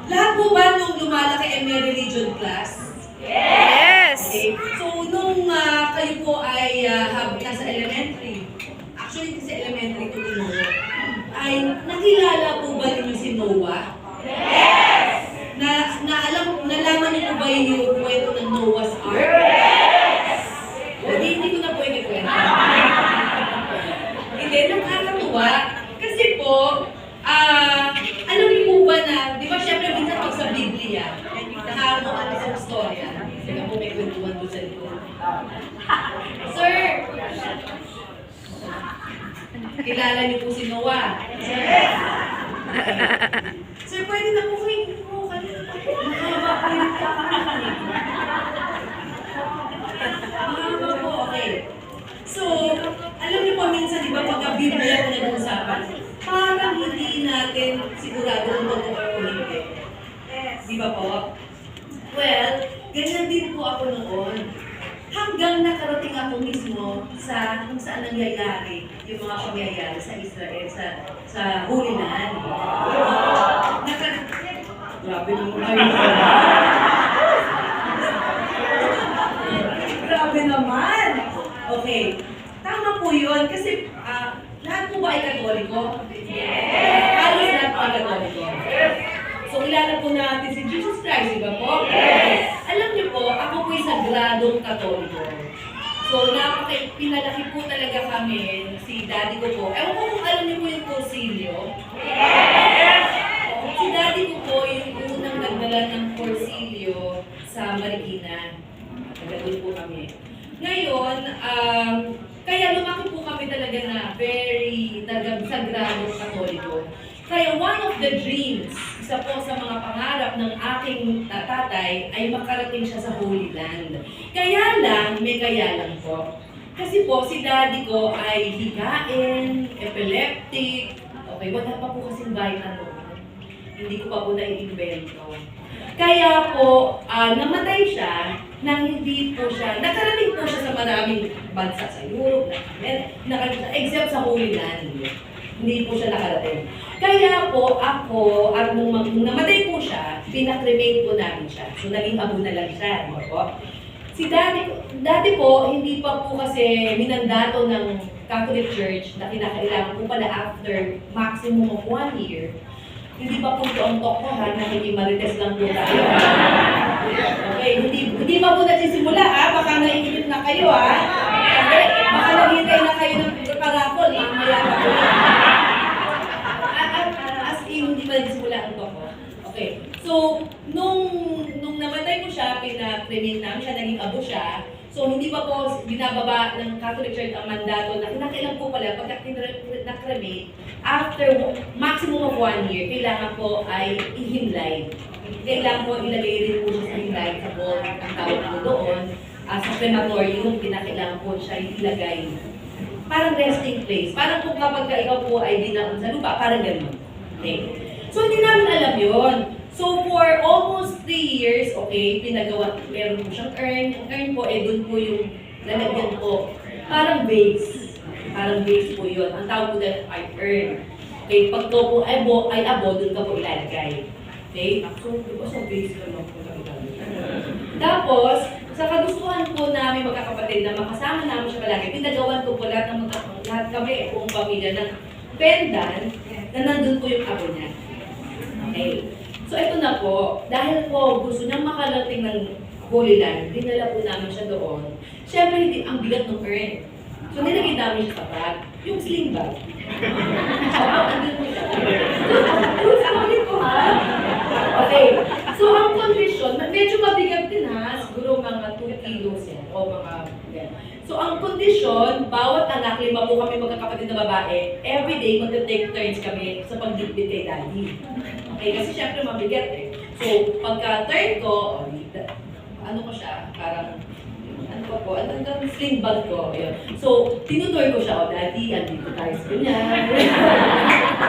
Lahat po ba nung lumalaki ay may religion class? Yes! Okay. So, nung kayo po ay nasa elementary, actually sa elementary ko din ay nakilala po ba ninyo si Noah? Yes! Nalaman niyo po ba yung kwento ng Noah's Ark? Yes! Hindi ko na po ikikwento. Hindi, nakakatuwa. Kasi po, alam niyo po ba na, di ba syempre minsan pag sa Biblia, nakakuha sa storya, sila po may kwentuhan doon sa likod. Sir, kilala niyo po si Noah? Yes! Sir, pwede na po kayo po kanina pa po. Mahaba po, okay. So, alam niyo po minsan, di ba, pagka Biblia po nag-uusapan, parang hindi natin sigurado kung totoo o hindi. Di ba po? Well, ganyan din po ako noon. Hanggang nakarating ako mismo sa kung saan nangyayari yung mga pangyayari sa Israel, sa Holy Land. Grabe naman kayo. Grabe naman. Okay. Tama po yun. Kasi lahat po ba ay Katoliko? Yes! Halos lahat po ay Katoliko. So, kilala po natin si Jesus Christ, di ba po? Yes! Alam niyo po, ako po'y sagradong Katoliko. So, pinalaki po talaga kami, si daddy ko po. Ewan ko kung alam niyo po yung Concilio. Yes! Si daddy ko po yung unang nagdala ng Concilio sa Marikina. Taga-doon po kami. Ngayon, kaya lumaki po kami talaga na very sagradong Katoliko. Kaya one of the dreams, isa po sa mga pangarap ng aking tatay ay makarating siya sa Holy Land. Kaya lang, may kaya lang po. Kasi po, si daddy ko ay higain, epileptic, okay, wala pa po kasing vitamin. Hindi ko pa po na-invento. Kaya po, namatay siya nang hindi po siya, nakarating po siya sa maraming bansa sa Europe, except sa Holy Land. Hindi po siya nakarating. Kaya po ako, at nung namatay po siya, pinakremate po namin siya. So naging abo na lang siya. Diba po? Si dati po, hindi pa po kasi minandato ng Catholic Church na kinakailangan po pala after maximum of 1 year. Hindi pa po ito ang tokohan, nakikimarites lang po tayo. Okay, hindi pa po nagsisimula ha, baka naiinip na kayo ha. Okay, baka naghintay na kayo ng parapol, mamaya pa po. As in, hindi pa nagsisimula ang toko. Okay, so, nung namatay ko siya, pinakremate namin siya, naging abo siya. So, hindi pa po binababa ng Catholic Church ang mandato na kinakailan po pala pagka na-cremate, after maximum of 1 year, kailangan po ay ihimlay. Kailangan po ilagay rin po siya sa himlay sa vault, ang tawag po doon. Sa crematorium, kinakailangan po siya ilagay. Parang resting place. Parang kung kapag ikaw po ay dinaon sa lupa, parang gano'n. Okay. So, hindi namin alam yun. So, for almost 3 years, okay, pinagawa, meron po siyang urn. Yung urn po, doon po yung lalagyan po. Parang vase. Parang vase po yun. Ang tawag po dahil ay urn. Okay, pag ito po ay abo, doon ka po ilalagay. Okay? So, di ba sa vase ka lang po ilalagay? Tapos, sa kagustuhan po namin magkakapatid na makasama namin siya palagi, pinagawan ko po lahat kami, buong pamilya ng pendant na nandun po yung abo niya. Okay. So ito na po, dahil po gusto niyang makalating ng Holy Land, dinala po namin siya doon. Siyempre, hindi ang bigat ng urn. So nilagay namin siya sa bag, yung sling bag. Sorry po ha? Okay. So ang condition, medyo mabigat din ha, siguro mga 2 kilos yan, o mga yan. So ang condition, bawat anak, 5 po kami magkakapatid na babae, everyday magta-take turns kami sa pagdikbit kay daddy. Okay, kasi syempre mabigat eh. So, pagka turn ko, ano ko siya, parang, ano pa po, ang sling bag ko. Yun. So, tinutoy ko siya, daddy, andito tayo sa kanya.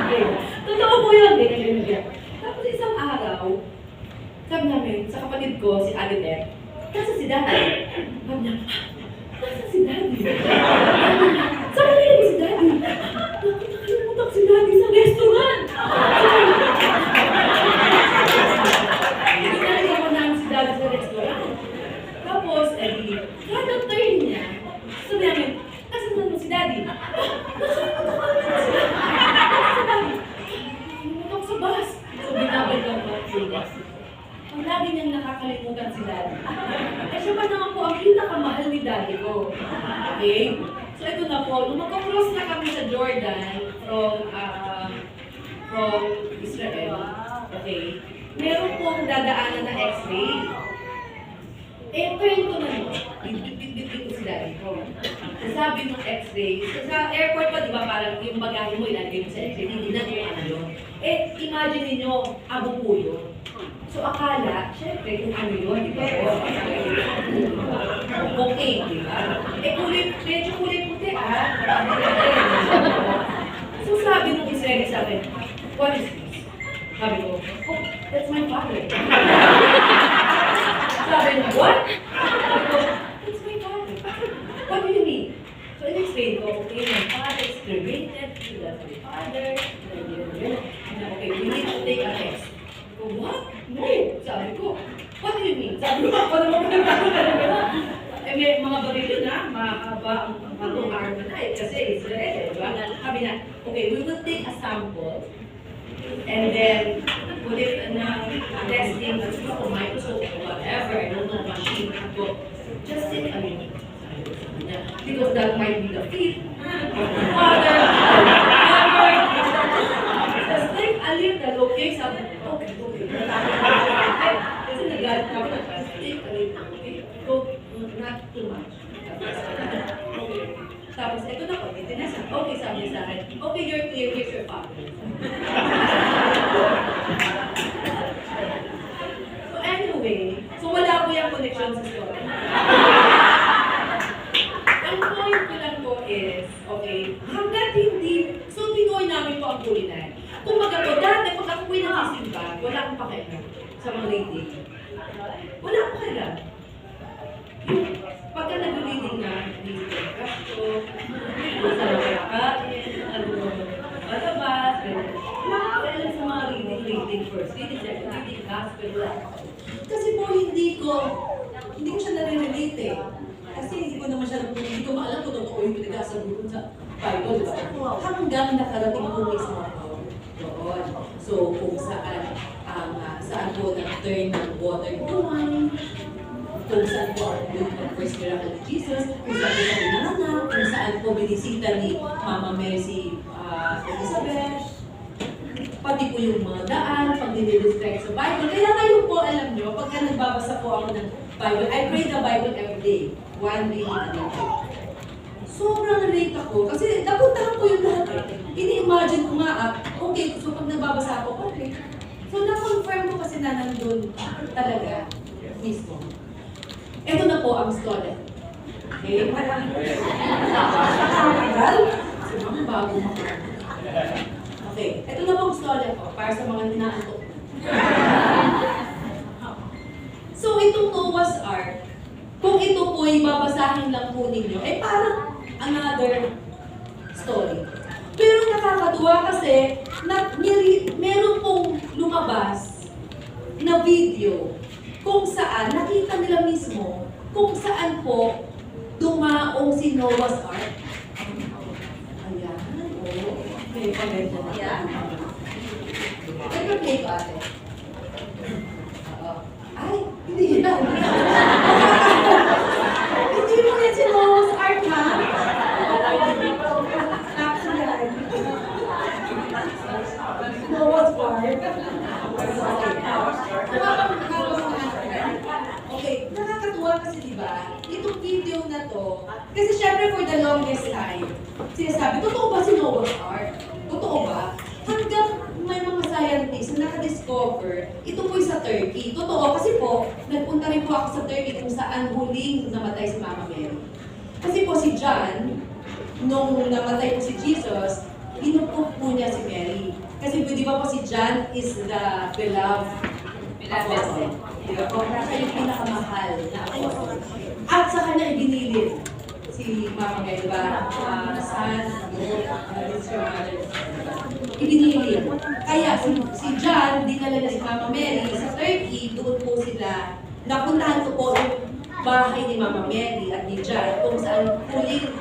Okay. Totoo po yun, eh. Tapos isang araw, sabi namin, sa kapatid ko, si Agatep, kasi si daddy. Sabi niya, nasa si daddy? Saan nilagay si daddy? Nakalimutan si daddy sa restaurant. Judas. Ang lagi niyang nakakalimutan si Daddy. Eh siya pa naman po ang pinakamahal ni Daddy ko. Okay? So ito na po, nung magka-cross na kami sa Jordan from Israel, okay, meron pong dadaanan na X-ray. Eh, turn ko na mo, bit ko si Daddy ko. Sabi ng X-ray, sa airport pa, di ba, parang yung bagahe mo, ilalagay mo sa X-ray, hindi na kung ano yun. Eh, imagine ninyo, abong po yun. So, akala, syempre, kung ano yun, di ba? Okay, di ba? Eh, medyo kulay puti, ah. So, sabi nung Israeli sa akin, what is this? Sabi ko, oh, that's my father. Sabi niya, what? That's my father. What do you mean? So, in-explain ko, okay, my father is cremated, that's my father, okay, we need to take a test. So, what? No! Sabi ko, what do you mean? Sabi ko, ako naman eh, may mga baril yun ha, mahaba ang arm na eh, kasi Israel, di ba? Sabi na, okay, we will take a sample, and then put it in a testing, microscope or whatever, I don't know, machine, go, just take a minute. Because that might be the feet, or the father, or whatever. Just take a little, okay? Sabi ko, okay. Kasi nagalit ako na, take a little, okay? So, not too much. Tapos, ito na po, itinasa. Okay, sabi sa akin, okay, you're clear, here's your father. So anyway, so wala po yung connection sa story. Ang point ko lang po is, okay, hanggat hindi, so tinuoy namin po ang kulinan. Kung po, dati pag ako po'y nasisimba, wala akong pakialam sa mga reading. Wala akong pakialam. Pagka nag-reading na, reading ko, kung saan ako kakain, ano, matabas, wala akong pakialam sa mga reading first, reading second, reading gospel, wala akong. Kasi po hindi ko siya nare-relate eh. Kasi hindi ko naman siya, hindi ko maalam kung totoo yung pinagkasabi sa Bible, di ba? Hanggang nakarating po mismo ako doon. So, kung saan po nag-turn ng water to wine, kung saan po ang first miracle ni Jesus, kung saan po siya pinanganak, kung saan po binisita ni Mama Mary si Elizabeth, pati po yung mga daan, pag dinidescribe sa Bible. Kaya ngayon po, alam nyo, pagka nagbabasa po ako ng Bible, I pray the Bible every day. One reading a day. Sobrang relate ako. Kasi napuntahan ko yung lahat eh. Ini-imagine ko nga, okay, so pag nagbabasa ako, okay. So na-confirm ko kasi na nandun talaga mismo. Ito na po ang story. Okay? Parang, kasi mga bago makaroon. Okay, ito na pong story ko para sa mga ninaantok. So, itong Noah's Ark, kung ito po ay babasahin lang po ninyo, eh parang another story. Pero nakakatuwa kasi meron pong lumabas na video kung saan nakita nila mismo kung saan po dumaong si Noah's Ark. Ayan, okay, paganda na. Ayan. Nag-play ko ate. Ay, hindi yan. Hindi mo yan si Noah's Ark, ha? Noah's Ark. Okay, nakakatuwa kasi diba, itong video na to, kasi syempre for the longest time, sinasabi, totoo ba si Noah's Ark? Totoo ba? Hanggang may mga scientists na nakadiscover, ito po sa Turkey. Totoo kasi po, nagpunta rin po ako sa Turkey kung saan huling namatay si Mama Mary. Kasi po si John, nung namatay po si Jesus, inupok po niya si Mary. Kasi di ba po si John is the beloved apostle. Di ba po? Siya yung pinakamahal na apostle. At sa kanya ibinilid si Mama Mary, di ba? Son, ibinilid. Kaya si John, dinala na si Mama Mary sa Turkey, doon po sila, napuntahan ko po yung bahay ni Mama Mary at ni John, kung saan huling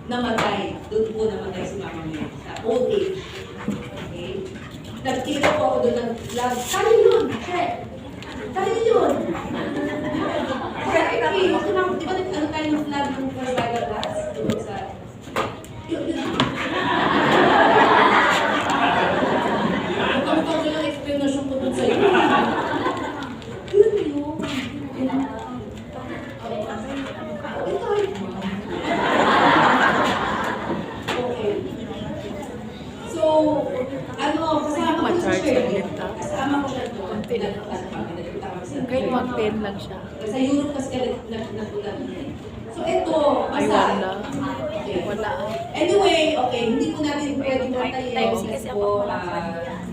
namatay, doon po namatay si Mama Mary, sa old age. Okay? Nagtira po ako doon ng vlog. Kaya yun! Check. Tayo yun. Okay, ito na, di ba ano tayo ng flag ng first Bible class? Doon sa... Yun. Mukhang lang explanation ko dun sa'yo. Yun. Okay. So, kasama ko siya doon. Kahit mag-10 lang siya. Sa Europe kasi nagpunta. So ito, Ay, wala. Okay. Wala. Anyway, okay, hindi po natin pwedeng pantayin kasi po,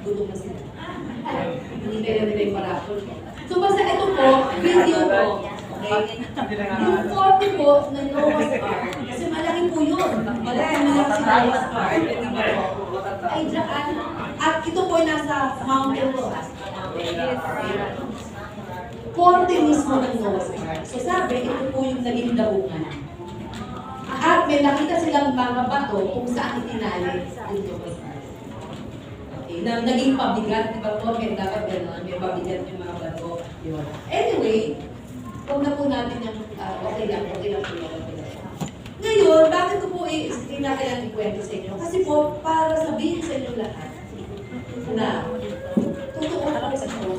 tulong na sila. Hindi tayo na yung parapol. So basta ito po, video po. Okay? Yung photo po ng Noah's Ark, kasi malaki po yun. Malaki si Noah's Ark. Ay, dyan. At ito po ay nasa mountain po. Forte mismo ng Noah's Ark. So sabi, ito po yung naging daungan. At may nakita silang mga bato kung saan itinali yung Noah's Ark. Okay, na naging pabigat, di ba po? May dapat gano'n, may pabigat yung mga bato. Yun. Anyway, huwag na po natin yung okay lang po yun. Ngayon, bakit ko po kinakailangan ikwento sa inyo? Kasi po, para sabihin sa inyo lahat na totoo ako sa inyo.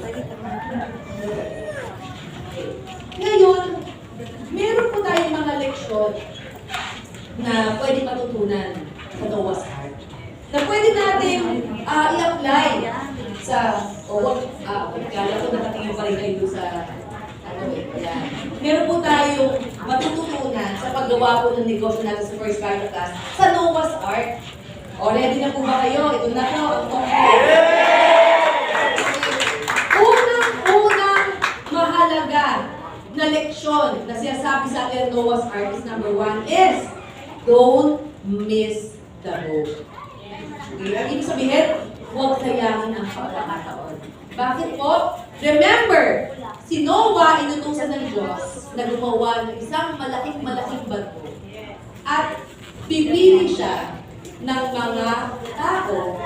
Ngayon, meron po tayong mga leksyon na pwede matutunan sa Noah's Ark. Na pwede natin i-apply sa, kaya ko nakatingin pa rin kayo sa meron po tayong matututunan sa paggawa po ng negosyo natin sa First Bible Class sa Noah's Ark. O, ready na po ba kayo? Ito na po. Unang mahalaga na leksyon na sinasabi sa atin ng Noah's Ark is number 1 is don't miss the boat. Okay, ang ibig sabihin, huwag sayangin ang pagkakataon. Bakit po? Remember, si Noah inutusan ng Diyos na gumawa ng isang malaking bato at pipili siya ng mga tao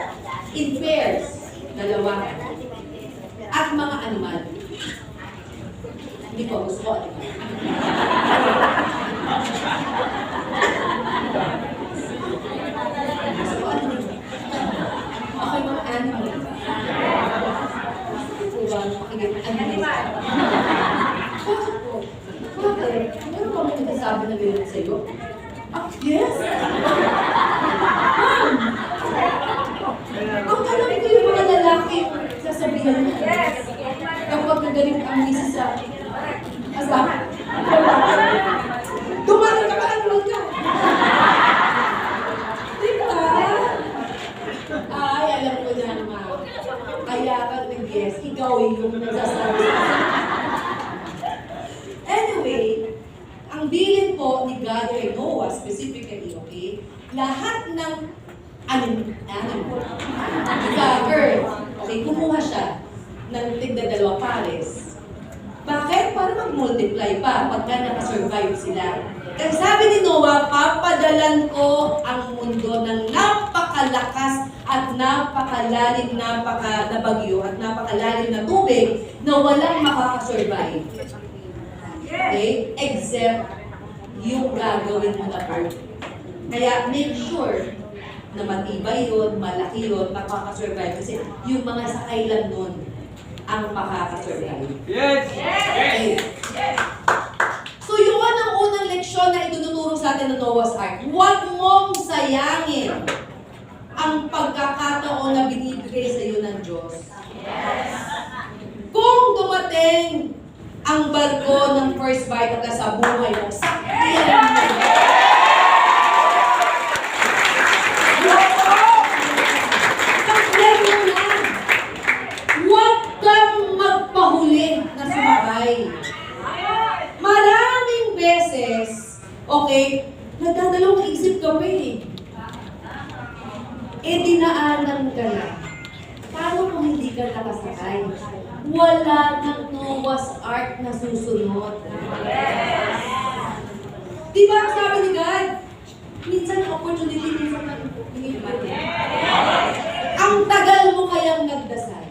in pairs, dalawa, at mga animal. Hindi ko gusto ko animal. Gusto ko animal. Okay, mga animal. Animal. Bakit po? Bakit? Meron ba may nagsasabi na gano'n sa'yo? Yes! Ang alam ko yung mga lalaki sasabihan mo. Kapag nagaling ang misis sa asawa. Dumating ka ba? Ano ka? Diba? Ay, alam ko na naman. Kaya ka nag-guess, ikaw yung nagsasabi. Anyway, ang bilin po ni God kay Noah specifically, okay? Lahat ng animal sa earth, okay, kumuha siya ng tigda-2 pares. Bakit? Para mag-multiply pa pagka nakasurvive sila. Kasi sabi ni Noah, papadalan ko ang mundo ng napakalakas at napakalalim na bagyo at napakalalim na tubig na walang makakasurvive. Okay? Except yung gagawin mo na part. Kaya make sure na matibay yun, malaki yun, makakasurvive. Kasi yung mga sakay lang nun ang makakasurvive. Yes! Okay. So yun ang unang leksyon na ituturo sa atin ng Noah's Ark. Huwag mong sayangin ang pagkakataon na binibigay sa iyo ng Diyos. Kung dumating ang barko ng First Bible Class sa buhay mo, sakyan mo. Sakyan mo na. Huwag kang magpahuli na sumakay. Maraming beses, okay, nagdadalawang isip ka pa eh. Dinaanan ka na. Paano kung hindi ka nakasakay? Wala ng Noah's Ark na susunod. Yes! Diba ang sabi ni God? Minsan opportunity, minsan hindi ba? Yes! Ang tagal mo kayang nagdasal.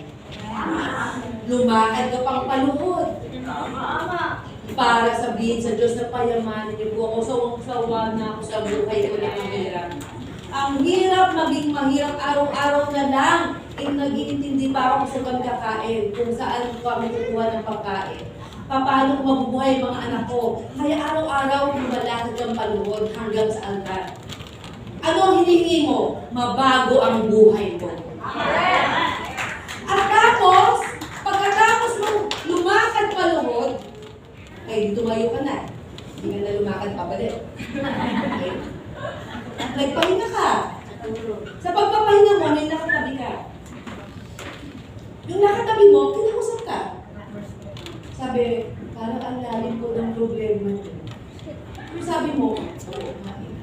lumakad ka pang paluhod. Para sabihin sa Diyos na payamanin niyo po ako, sawang-sawa na ako sa buhay ko na mahirap. Ang hirap maging mahirap, araw-araw na lang, nag-iintindi pa ako sa pagkakain, kung saan ko kami kukuha ng pagkain. Paano ko mabubuhay mga anak ko. Kaya araw-araw lumalakad kang paluhod hanggang sa altar. Ano ang hinihingi mo? Mabago ang buhay mo. At tapos, pagkatapos mong lumakad paluhod, di tumayo ka na. Hindi ka na lumakad pabalik. Okay? Nagpahinga ka. Sa pagpapahinga mo, may nakatabi ka. Yung nakatabi mo, kinausap ka. Sabi, parang ang lalim ko ng problema ko. Yung sabi mo, oo, mami.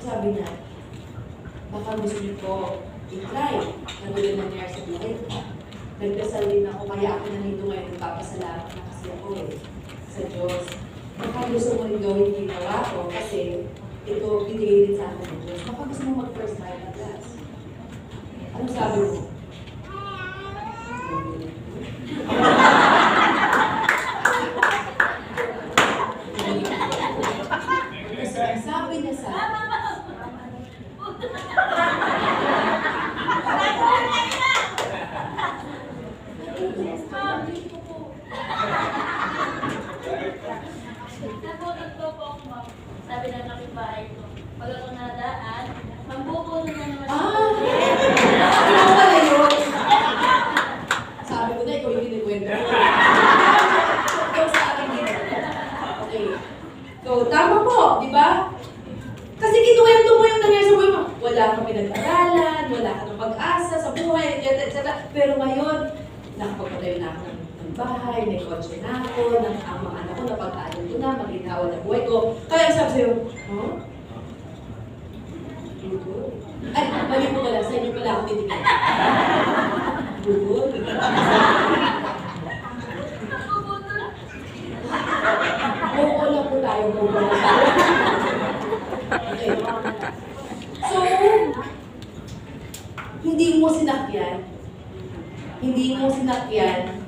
Sabi niya, baka gusto ko i-try. Nagulong nangyari sa buhay ko. Nagdasal din ako, kaya ako nandito ngayon, nagpapasalamat na kasi ako sa Diyos. Baka gusto mo rin gawin ginawa ko kasi ito binigay din sa akin ng Diyos. Baka gusto mo mag-first time at last. Ano sabi mo? Kasi sabi niya sa sabi ng kapitbahay ko, pag ako nadaan, mambubuno na naman ano pala yun? Sabi ko na, ikaw yung kinikwento. Ikaw sa akin dito. Okay. So, tama po, di ba? Kasi kinuwento mo yung nangyari sa buhay mo. Wala kang pinag-aralan, wala ka ng pag-asa sa buhay, etc. Pero ngayon, nakapagpatayo na ako ng bahay, may kotse na ako, ang mga anak ko, napag-aaral ko na, maginawa na buhay ko. Kaya sabi sa'yo, huh? Google? Ay, mali mo pala, sa inyo pala ako titigil. Google? Oo lang po tayo, Google na tayo. Okay. So, hindi mo sinakyan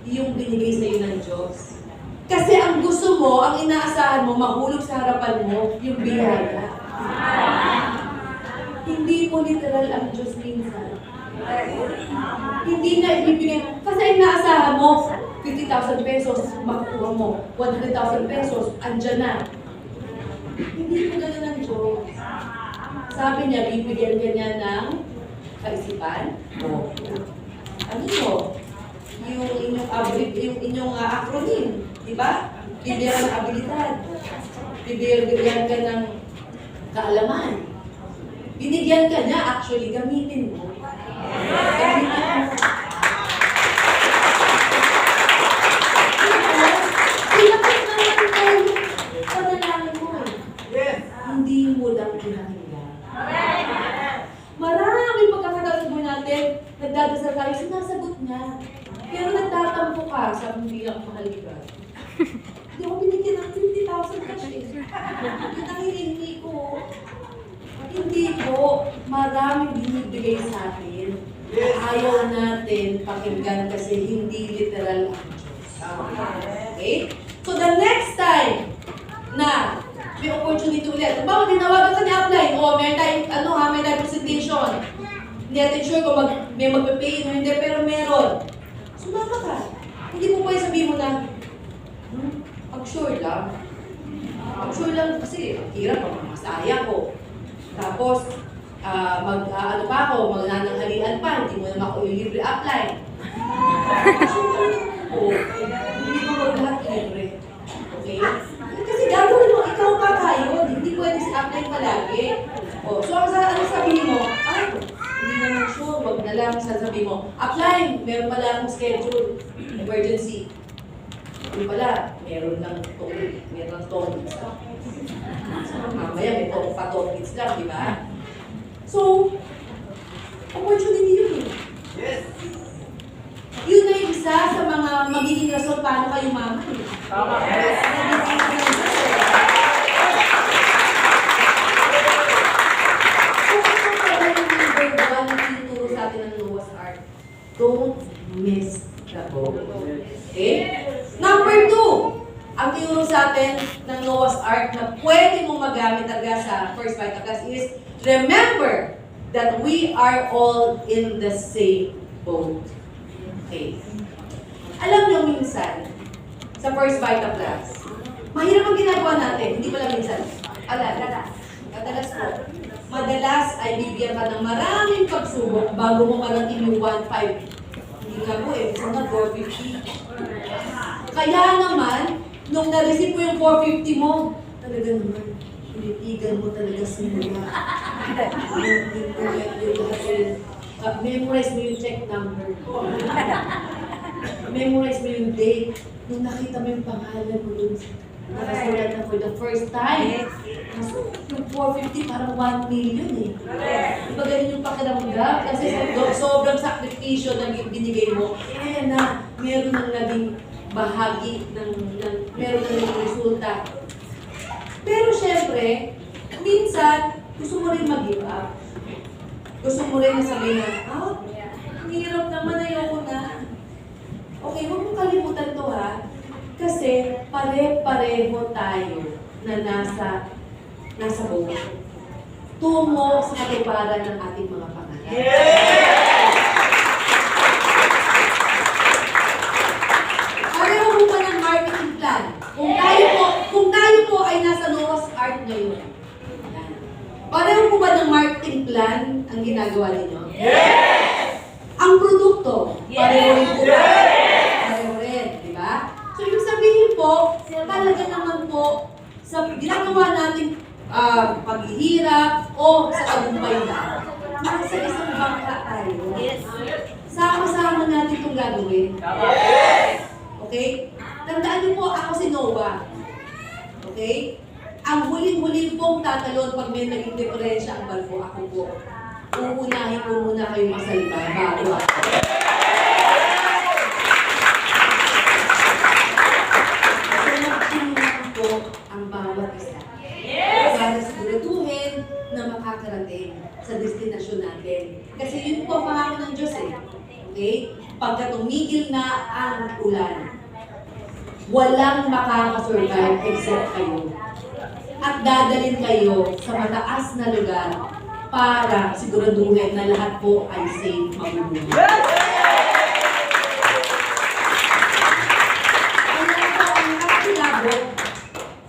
yung binigay sa'yo ng Diyos. Kasi ang gusto mo, ang inaasahan mo, mahulog sa harapan mo, yung biyaya. Hindi mo literal ang Diyos minsan. Hindi na ibibigay. Kasi ang inaasahan mo, 50,000 pesos, makukuha mo. 100,000 pesos, andyan na. Hindi mo ganun ang Diyos. Sabi niya, bibigyan ka niya ng kaisipan. Ano mo? Yung inyong acronym, di ba? Bibigyan ka ng abilidad. Bibigyan ka ng kaalaman. Binigyan ka niya, actually, gamitin mo. Gamitin mo. Pinakit na natin tayo panalangin mo eh. Hindi mo lang pinakinggan. Maraming pagkakataon sa buhay natin, nagdadasal tayo, sinasagot niya. Pero nagtatampo ka, sabi hindi ako mahal ni God. Hindi ako binigyan ng 50,000 cash eh. Yung nangihingi ko. Hindi po, maraming binibigay sa atin. Ayaw natin pakinggan kasi hindi literal ang Diyos. Okay? So the next time na may opportunity ulit, halimbawa tinawagan ka ni upline, o may tayong presentation. Hindi natin sure kung may magpe-pay o hindi, pero meron. Sumama ka. Hindi mo pwede sabihin mo na, pag-sure lang. Pag-sure lang kasi, ang hirap, masaya ko. Tapos, ano pa ako, magnananghalian pa, hindi mo na makulibre upline. Hindi mo lahat libre. Okay? Kasi gagawin mo, ikaw pa kayo, hindi pwede si upline palagi. So, ano sabihin mo? Ay, hindi naman sure, wag na lang sasabihin mo. Upline, meron pala akong schedule, emergency. Hindi pala, meron lang topics lang. Mamaya may pa-topics lang, di ba? So, opportunity yun eh. Yes. Yun na yung isa sa mga magiging rason paano kayo mama eh. Tama. Don't miss Okay? Number 2, ang tinuro sa atin ng Noah's Ark na pwede mong magamit talaga sa First Vital Class is, remember that we are all in the same boat. Okay. Alam niyo minsan, sa First Vital Class, mahirap ang ginagawa natin, hindi pala minsan. Madalas po. Madalas ay bibigyan ka ng maraming pagsubok bago mo parating yung 1.5. Hindi nga po eh, isa nga 450. Kaya naman, nung na-receive mo yung 450 mo, talaga naman, pinitigan mo talaga simula. Memorize mo yung check number. Memorize mo yung date. Nung nakita mo yung pangalan mo dun, nakasulat na for the first time. Yung 450 parang 1 million eh. Diba ganun yung pakiramdam? Kasi sobrang sakripisyo na binigay mo. Kaya na, meron nang naging bahagi meron nang naging resulta. Pero syempre, minsan, gusto mo rin mag-give up. Gusto mo rin na sabihin na, ang hirap naman, ayoko na. Okay, huwag mong kalimutan to ha. Kasi pare-pareho tayo na nasa boat. Tungo sa katuparan ng ating mga pangalan. Pareho mo pa ng marketing plan. Kung tayo po ay nasa Noah's Ark ngayon. Yan. Pareho po ba ng marketing plan ang ginagawa ninyo? Yes! Ang produkto, pareho rin po ba? Pareho rin, di ba? So, yung sabihin po, talaga naman po, sa ginagawa natin paghihirap o sa tagumpay na, nasa isang bangka tayo. Yes. Sama-sama natin itong gagawin. Yes. Okay? Tandaan niyo po, ako si Noah. Okay? Ang huling-huling pong tatalon pag may naging diferensya ang barko, ako po. Uunahin ko muna kayo masalba bago ako. Ang bawat isa. Para siguraduhin na makakarating sa destinasyon natin. Kasi yun po ang pangako ng Diyos eh. Okay? Pagka tumigil na ang ulan, walang makakasurvive except kayo. At dadalhin kayo sa mataas na lugar para siguraduhin na lahat po ay safe mabubuhay.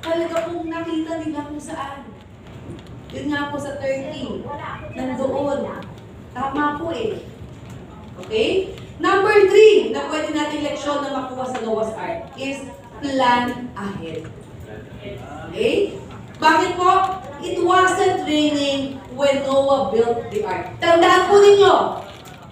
Talaga pong nakita nila kung saan. Yun nga po sa Turkey. Nandoon. Tama po eh. Okay? Number 3 na pwede natin leksyon na makuha sa Noah's Ark is plan ahead. Okay? Bakit po? It wasn't raining when Noah built the ark. Tandaan po ninyo,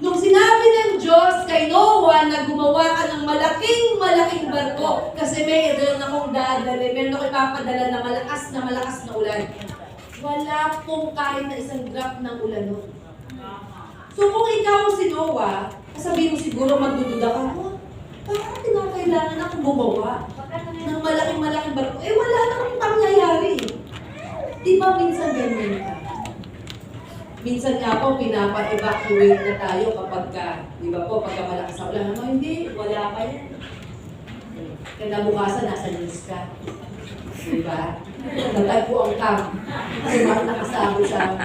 nung sinabi ng Diyos kay Noah na gumawa ka ng malaking barko kasi meron akong dadali, meron akong ipapadala na malakas na ulan. Wala pong kahit na isang drop ng ulan nun. So kung ikaw si Noah, sabihin mo siguro magdududa ka, bakit kinakailangan akong gumawa ng malaking barko? Eh wala namang pangyayari. Di ba minsan ganyan ka? Minsan nga po, pinapa-evacuate na tayo kapag ka, di ba po, pagka malakas sa ulan, hindi, wala pa yan. Kinabukasan, nasa news ka. Di ba? Natag po ang camp. Kasi nakasabi sa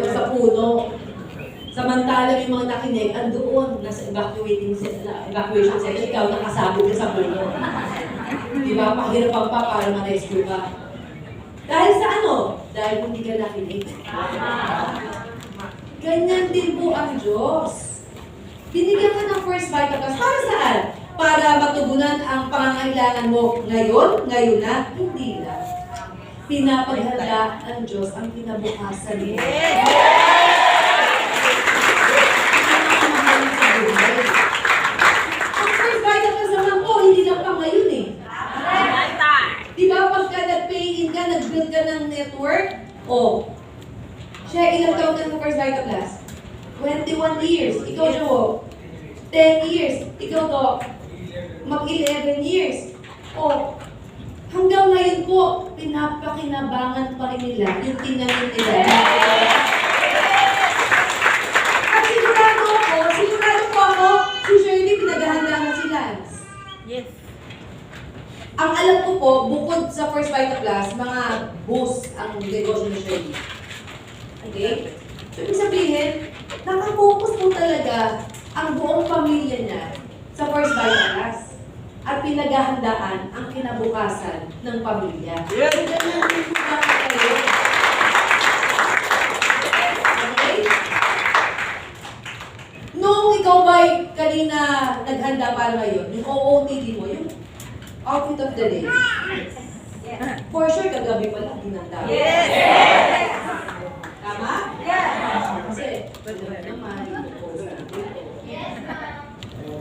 sa puno. Samantala yung mga nakinig, andoon, nasa evacuation section, ikaw nakasabog ka sa puno. Di ba? Pahirapan pa para ma-rescue ka. Dahil sa ano? Dahil hindi ka nakinig. Ganyan din po ang Diyos. Binigyan ka ng first vital class. Para saan? Para matugunan ang pangangailangan mo ngayon na, hindi na. Pinapaghanda ang Diyos ang kinabukasan mo. Ang first vital class naman po, hindi lang pa ngayon eh. Di ba pagka nag-pay-in ka, nag-build ka ng network, siya ilang taon ka ng first vital class? 21 years. Ikaw, Joe, 10 years. Ikaw, Doc, mag-11 years. Hanggang ngayon po, pinapakinabangan pa rin nila yung tinanin nila. At sigurado ako, bukod sa First Vita Plus, mga boost ang negosyo ni Shirley. Okay? So, ibig sabihin, nakapokus po talaga ang buong pamilya niya sa First Vita Plus at pinaghahandaan ang kinabukasan ng pamilya. Yes! So, ganyan din po ba kayo? Okay? Nung ikaw ba'y kanina naghanda para ngayon, yung OOTD mo, yung outfit of the day. For sure, kagabi pa lang hinanda. Yes! Tama? Yes! Kasi, wala naman, i-post na dito.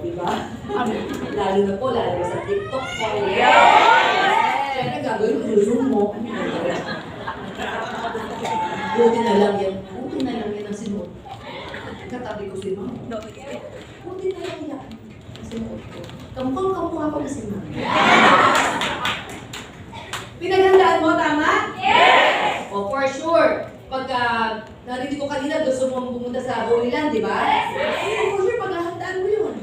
Diba? Lalo na po, lalo sa TikTok ko. Kaya gagawin ko, zoom mo. Buti na lang yan. Buti na lang yan ang sinuot. Katabi ko si Mama. Buti na lang yan. Ang sinuot ko. Kamukhang ako na si Mama. Pinaghandaan mo, tama? Yes! O, for sure. Pagka narinig ko kanina, gusto mo pumunta sa Holy Land, di ba? Yes! For sure, paghahandaan mo yun.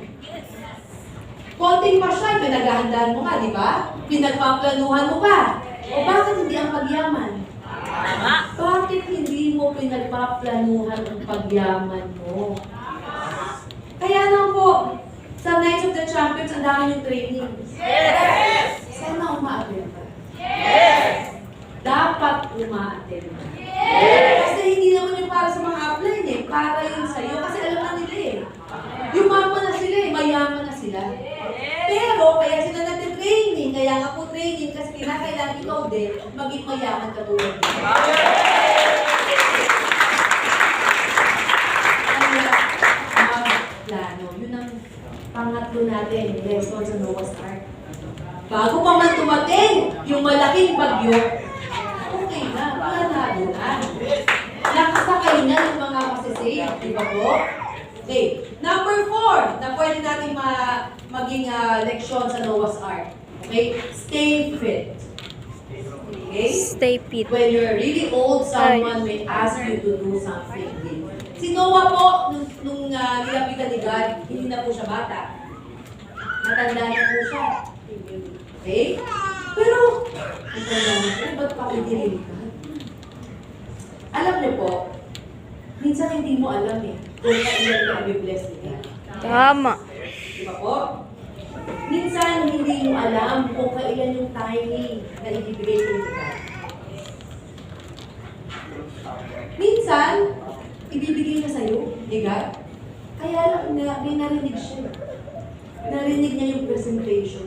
Konting pasyal, pinaghahandaan mo nga, di ba? Pinagpaplanuhan mo pa. O bakit hindi ang pagyaman? Bakit hindi mo pinagpaplanuhan ang pagyaman mo? Kaya lang po, sa Knights of the Champions, ang dami yung trainings. Yes! Sana umaattend ka. Yes! Dapat umaattend ka. Yes! Kasi hindi naman yung para sa mga upline eh. Para yun sa'yo. Kasi alam na nila eh. Yumaman na sila eh. Mayaman na sila. Pero, kaya sila natin-training. Kaya nga po training kasi kinakailangan ikaw din maging mayaman katulad nila. Plano. Yun ang pangatlo natin. Lesson sa Noah's Ark. Bago pa man tumating yung malaking bagyo, okay na, planado na. Nakasakay na yung mga masisave, di ba po? Okay, number 4 na pwede natin maging leksyon sa Noah's Ark. Okay, stay fit. Okay? Stay fit. When you're really old, someone may ask you to do something. Si Noah po, nung nilapitan ni God, hindi na po siya bata. Matanda na po siya. Okay? Pero, matanda na po, ba't pa kidilim ka? Alam niyo po, minsan hindi mo alam eh, kung kailan ka i-bless ni God. Tama. Di ba po? Minsan hindi mo alam kung kailan yung timing na ibibigay ko ni God. Minsan, ibibigay na sa'yo, ni God. Kaya lang na, may narinig siya. Narinig niya yung presentation.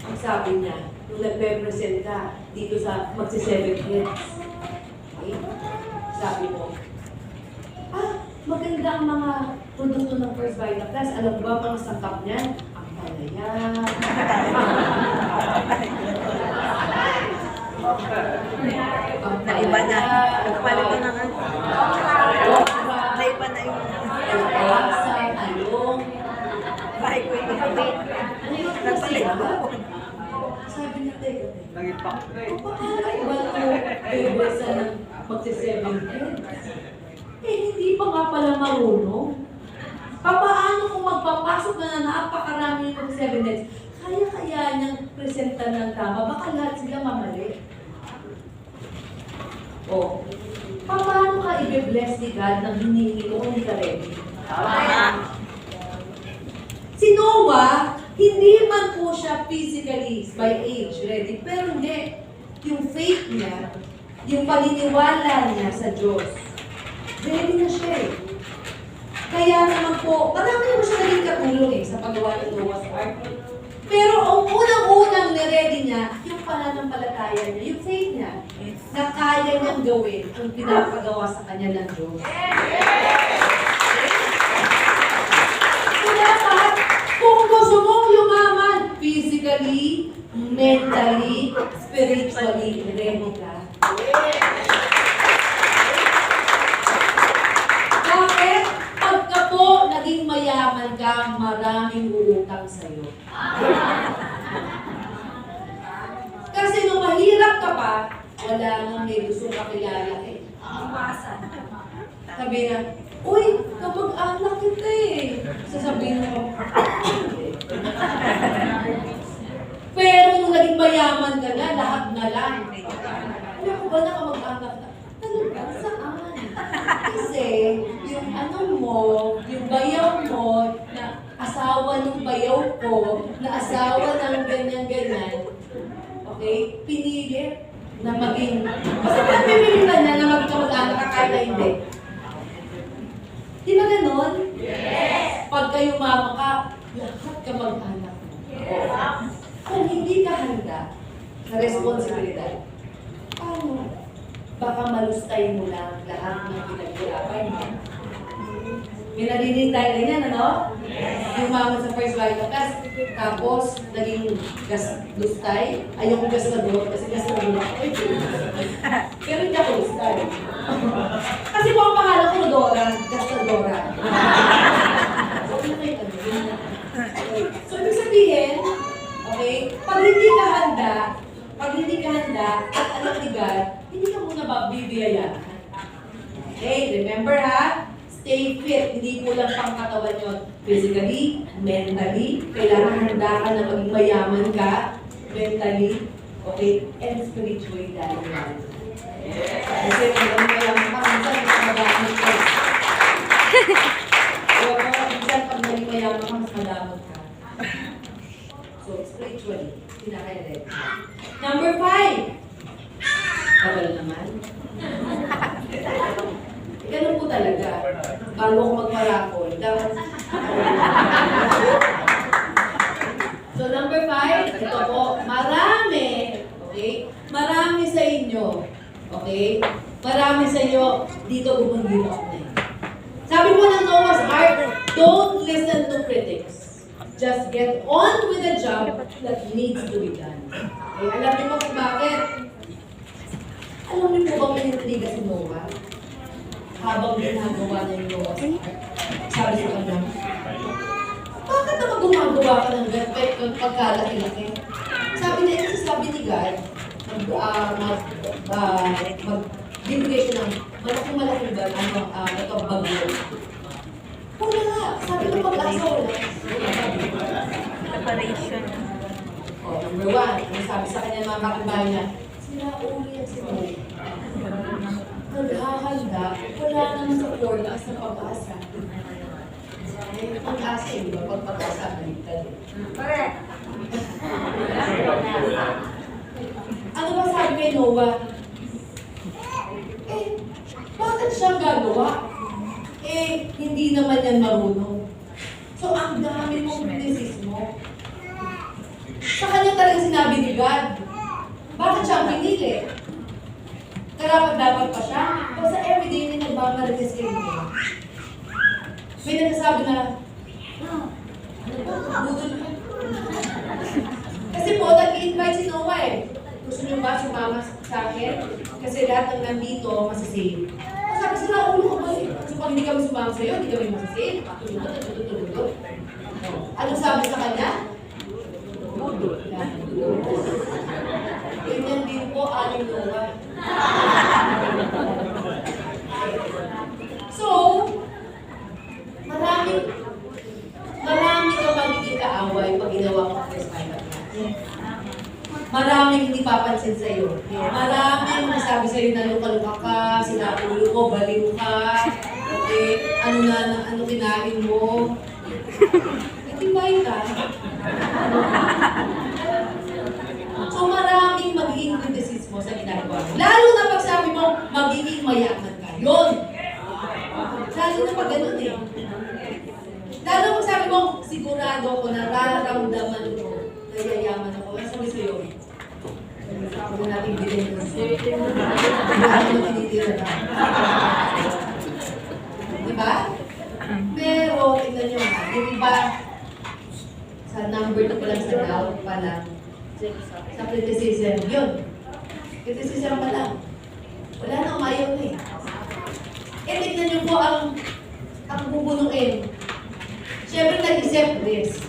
Ang sabi niya, nung nagpe-present ka dito sa magsi-7 heads. Okay? Sabi mo, maganda ang mga produkto ng First Vita Plus. Alam mo ba mga sangkap niya? Ang palaya. Naiba na. Nagpala pa na nga. Naiba na yung... Kalaksa, talong. Bahay ko yung kapit. Ano yung nagpalaya? Sabi niya, teka. Paano ba ito bebesa ng magsi-7 heads? Eh, hindi pa nga pala marunong. Paano kung magpapasok na napakarami yung mag-7 heads? Kaya niyang presenta ng tama, baka lahat sila mamali. O, paano ka i-bless ni God nang hinihingi mo kung hindi ka ready? Si Noah, hindi man po siya physically by age ready, pero hindi. Yung faith niya, yung paniniwala niya sa Diyos, ready na siya eh. Kaya naman po, marami naman siya naging katulong eh sa paggawa ng Noah's Ark. Pero ang unang-unang niready niya, yung pananampalataya niya, yung faith niya, na kaya niyang gawin ang pinapagawa sa kanya ng Diyos. Kaya dapat, kung gusto mong yumaman, physically, mentally, spiritually, ready ka. Bakit? Pagka po naging mayaman ka, maraming uutang sa'yo. Kasi nung mahirap ka pa, wala nga may gusto kakilala eh. Sabi na, uy, kapag anak kita eh. Sasabihin mo, Pero nung naging mayaman ka na, lahat na lang. Alam ko ba nakamag-anak na? Talaga, saan? Kasi, yung ano mo, yung bayaw mo, na asawa ng bayaw ko, na asawa ng ganyan-ganyan, okay, pinilit na maging, basta pagpipilitan na na maging kamag-anak ka kahit na hindi. Di ba ganon? Yes! Pag kayo mama ka, lahat kamag-anak mo. Yes! Kung hindi ka handa sa responsibilidad, paano? Baka malustay mo lang lahat ng pinaghirapan mo. May narinig tayo ganyan, ano? Yung mama sa first wife of us, tapos naging lustay. Ayoko gastador kasi gastador ako. Pero hindi ako lustay. Kasi po ang pangalan ko, Dora, gastadora. So, ibig sabihin, okay, pag hindi ka handa, at alam ni God, hindi ka muna bibiyayahan. Okay, remember ha? Stay fit, hindi mo lang pangkatawan yun. Physically, mentally, kailangan handa ka na maging mayaman ka, mentally, okay, and spiritually dahil yan. Kasi kung maging mayaman ka, minsan mas madamot ka. O, minsan pag maging mayaman ka, mas madamot ka. So, spiritually, pinaka-elect. Number 5. Kapal naman. Ganun po talaga. Bago ako magparakol, dapat... So, number 5, ito po, marami, okay? Marami sa inyo, okay? Marami sa inyo, dito bumundin ako na yun. Sabi po ng Noah's Ark, don't listen to critics. Just get on with the job that needs to be done. Okay, alam niyo po kung bakit? Alam niyo po bang inintriga si Noah? Habang ginagawa niya yung Noah's Ark, sabi sa kanya, bakit naman gumagawa ka ng pagkalaki-laki? Sabi niya, kasi sabi ni God, bibigay siya ng malaking-malaking ba, ito bagyo. Wala nga, sabi ng pag-asa wala. Preparation. Oh, number 1, ang sabi sa kanya mga kapitbahay niya, sila uli yan si Noah. Naghahanda, wala naman sa forecast ng pag-asa. Pag-asa yun ba? Pag pag-asa, baliktad. Correct. Ano ba sabi kay Noah? Bakit siyang gagawa? Hindi naman yan marunong. So, ang dami mong kritisismo. Sa kanya talaga sinabi ni God, bakit siyang pinili? Karapat-dapat pa siya. Basta everyday na nagmamarites kayo niya. May nagsasabi na, budol ka. Kasi po, nag-invite si Noah eh. Gusto niyo ba sumama sa akin? Kasi lahat ng nandito, masasave. Sabi sila, ulo ka ba eh? So pag hindi kami sumama sa'yo, hindi kami masasave. Tutulog. Anong sabi sa kanya? Budol. Ganyan din po, aling Noah. So, marami ka magiging kaaway pag ginawa ko ang first time. Maraming hindi papansin sa'yo. Maraming masabi sa'yo na luka-luka ka, sinapulo ko, baliw ka, okay, ano kinain mo. Itibay ka. So maraming magiging kritisismo sa ginagawa mo. Lalo na pag sabi mo, magiging mayaman ka. Yun! Lalo na pag ganun eh. Lalo pag sabi mo, sigurado ko, nararamdaman ko, nayayaman ako. Ano sabi sa'yo? Ako natin bilhin ko. Ano tinitira na? Diba? Pero, tignan nyo nga, yung iba, sa number 2 pa lang sa doubt pa lang, sa criticism, yun. Criticism pa lang. Wala na, umayaw na eh. Tignan nyo po ang bubunuin. Siyempre, nag-accept this.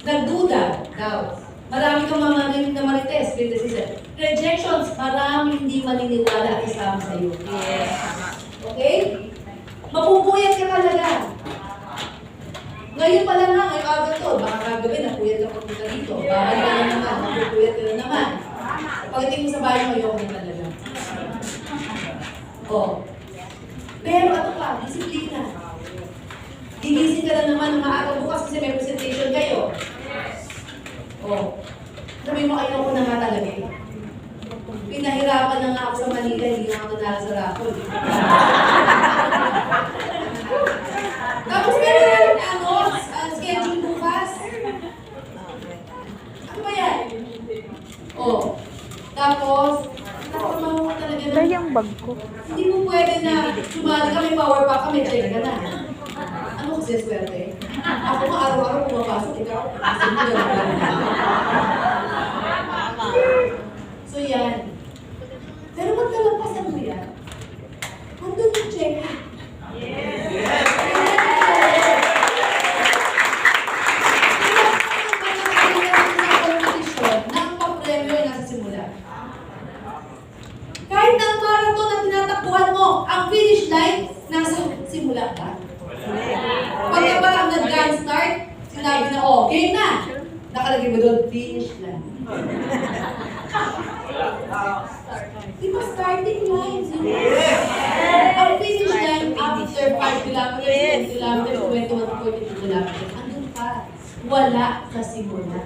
Nagduda, doubt. Marami kang mga na marites, criticism. Rejections, marami hindi maniniwala at isama sa iyo. Yes. Okay? Mapupuyat ka talaga. Ngayon pa lang nga, ngayong araw to, baka kagabi, napuyat ka pagpunta dito. Babalik ka na naman, napupuyat ka na naman. Pagdating mo sa bahay mo, ayoko na talaga. Oh. Pero ano pa, disiplina. Gigising ka na naman ng maaga bukas kasi may presentation kayo. Oh. Sabi mo, ayoko na nga talaga. Pinahirapan na nga ako sa Manila, hindi na ako nanalo sa raffle. Tapos meron schedule bukas. Ano ba yan? Oh. Tapos, nakapamaho ka talaga na. Ito yung bag ko. Hindi mo pwede na sumali ka, may power pack ka, may check ka na. Ano kasi swerte? Ako nga araw-araw pumapasok, ikaw, kasi mo So yan. Pero magkalampasan mo yan. Nandun yung check. Kahit ang marathon na tinatakbuhan mo, ang finish line, nasa simula ka. Pagka parang nag-gun start, sinabi na, oh, game na. Nakalagay mo doon, finish line. Di ba starting line? Ang finish line, after 5 kilometers, 10 kilometers, 21 to 42 kilometers, andun ka. Wala sa simula.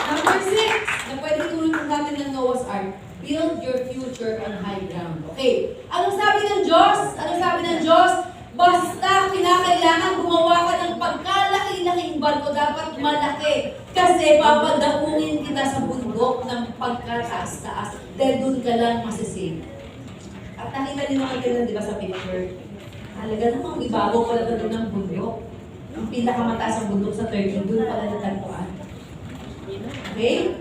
Number 6, na pwede tulong natin ng Noah's Ark, build your future on high ground. Okay, anong sabi ng Diyos? Anong sabi ng Diyos? Basta kinakailangan gumawa ka ng pagkalaki-laking barko, dapat malaki. Kasi papadakungin kita sa bundok ng pagkataas-taas. Dahil doon ka lang masisave. At nakita niyo naman kayo, di ba, sa picture? Talaga namang ibabaw pala na doon ng bundok. Ang pinakamataas ang bundok sa Turkey, doon pala natagpuan. Okay?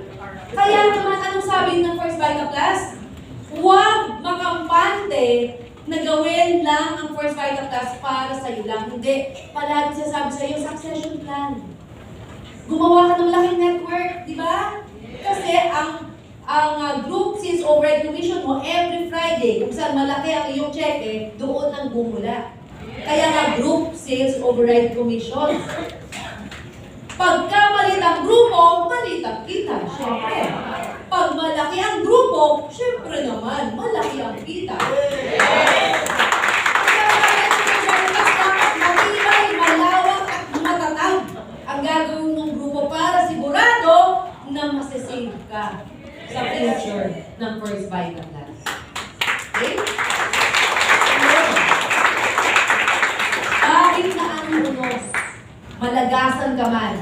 Kaya naman, anong sabi ng First Bike Class? Huwag makampante na gawin lang ang First Bike Class para sa iyo lang. Hindi. Palagi sinasabi sa iyo, succession plan. Gumawa ka ng laking network, di ba? Kasi ang group sales override commission mo every Friday, kung saan malaki ang iyong cheque, doon ang bumula. Kaya nga group sales override commission. Pagka maliit ang grupo, maliit ang kita, syempre. Pag malaki ang grupo, syempre naman, malaki ang kita. Matibay, malawak at matatag ang gagawin mong grupo para sigurado na masasave ka sa future ng First Bike Class. Okay? Kahit na ang unos, malagasan ka man,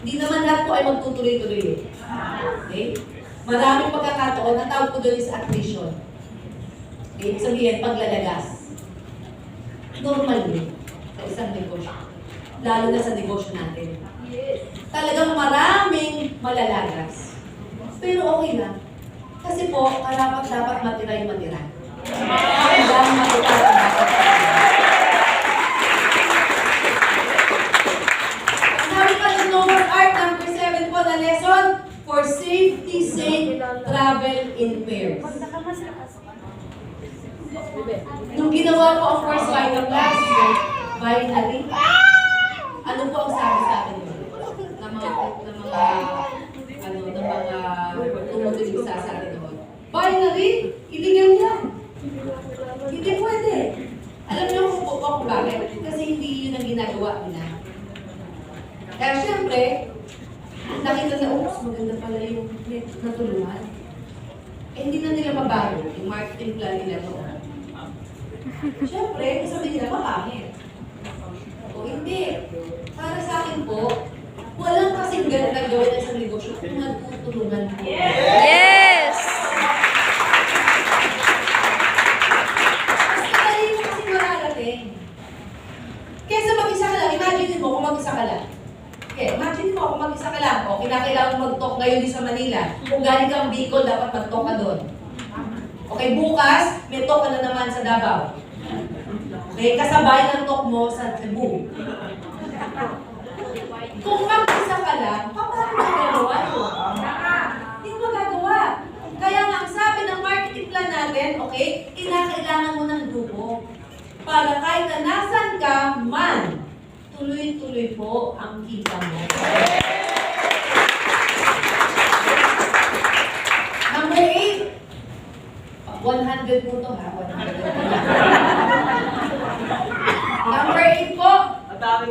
hindi naman lahat po ay magtutuloy-tuloy. Okay? Maraming pagkakataon, ang tawag ko doon is attrition. Okay? Sabihin, paglalagas. Normal yun sa isang negosyo. Lalo na sa negosyo natin. Talagang maraming malalagas. Pero okay lang. Kasi po, dapat matira yung matira. Hanggang matira yung matira. Sabi pa ng Noah's Ark, number 7 po na lesson, for safety sake, travel in pairs. Nung ginawa ko ang First Bike Class, binary, ano po ang sabi sa akin yun? Ng mga tumutuloy sa akin doon. Binary, illegal yan. Hindi pwede. Alam niyo kung bakit? Kasi hindi yun ang ginagawa nila. Kaya syempre, nakita na, oops, maganda pala yung natulungan. Eh, hindi na nila mabago yung marketing plan nila to. Syempre, sabi nila, mapangit. O hindi. Para sa akin po, walang kasing ganda gawin ng isang negosyo kung nagtutulungan po. Yes! Mas madali mo kasi mararating. Kesa mag-isa ka lang, imagine mo kung mag-isa ka lang. Okay, imagine mo kung mag-isa ka lang. O, kinakailangan mag-talk ngayon din sa Manila. Kung galing kang Bicol, dapat mag-talk ka doon. Okay, bukas, may talk ka na naman sa Davao. Okay, kasabay ng talk mo sa Cebu. Kung mag-isa ka lang, paano magagawa yun? Hindi mo magagawa. Kaya nga, ang sabi ng marketing plan natin, okay? Kinakailangan mo ng grupo. Para kahit na nasan ka man, tuloy-tuloy po ang kita mo. Number 8. 100 po to ha, 100. Number 8 po.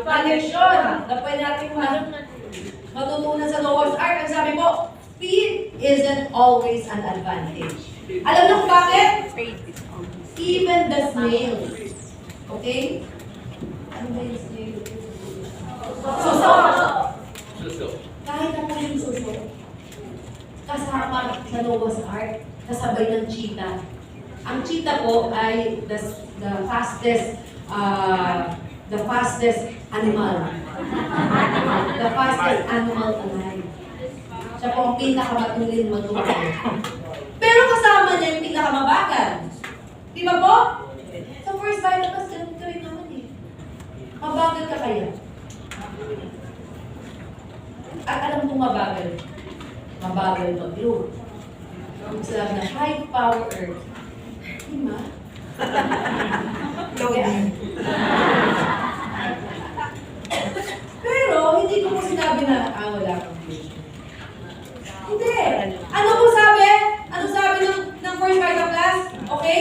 Connection. Na pwede natin matutunan sa Noah's Ark. Ang sabi po, speed isn't always an advantage. Alam niyo kung bakit? Even the snails. Okay? Ano ba yung snail? Suso. Kahit na po yung suso, kasama sa Noah's Ark, kasabay ng cheetah. Ang cheetah po ay the fastest animal. The fastest animal alive. Siya po ang pinakamatulin magtuloy. Pero kasama niya yung pinakamabagal. Di ba po? Sa first vital class, ganun ka rin naman eh. Mabagal ka kaya? At alam kong mabagal. Mabagal mag-load. Ang sabi na high power earth. Di ba? Loading. Pero, hindi ko po sinabi na, wala akong future. Hindi. Ano po sabi? Ano sabi ng first vital class? Okay?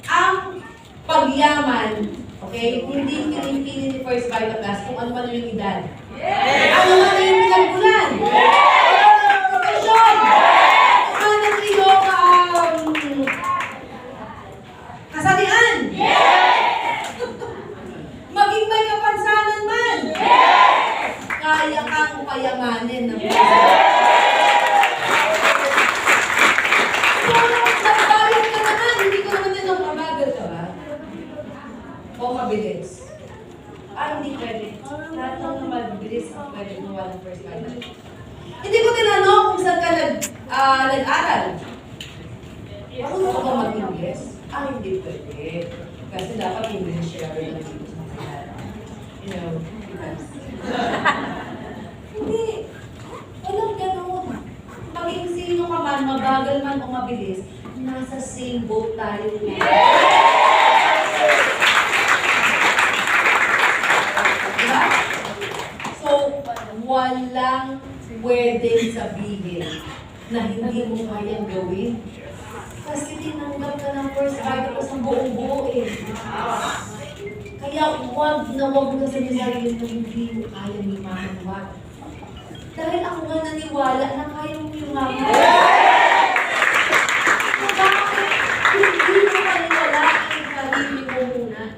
Ang pagyaman, okay? Hindi pinipili ni first vital class kung ano man yung edad. Ano man yung pinagbulan. Profesyon. Ano man yung kasalian. Maging may kapansanan man. Kaya kang payamanin ng nagbayad ka naman, hindi ko naman din mabagal ka ba? O mabilis? Hindi pwede. Lahat ng mabilis ang pwede gumawa ng first vital. Hindi ko tinanong kung saan ka nag-aral. Marunong ka ba mag-Ingles? Hindi pwede. Kasi dapat English share lang dito sa mga. You know, because... Hindi. Walang ganun. Maging sino ka man, mabagal man o mabilis, nasa same boat tayo. Diba? So, walang pwedeng sabihin na hindi mo kayang gawin. Kasi tinanggap ka ng first vital class ang buong-buo eh. Kaya wag na wag na sa sarili na hindi mo kaya lumahanap. Dahil ako nga naniwala na kaya mo lumahanap. Bakit hindi mo paniwala ang sarili mo muna?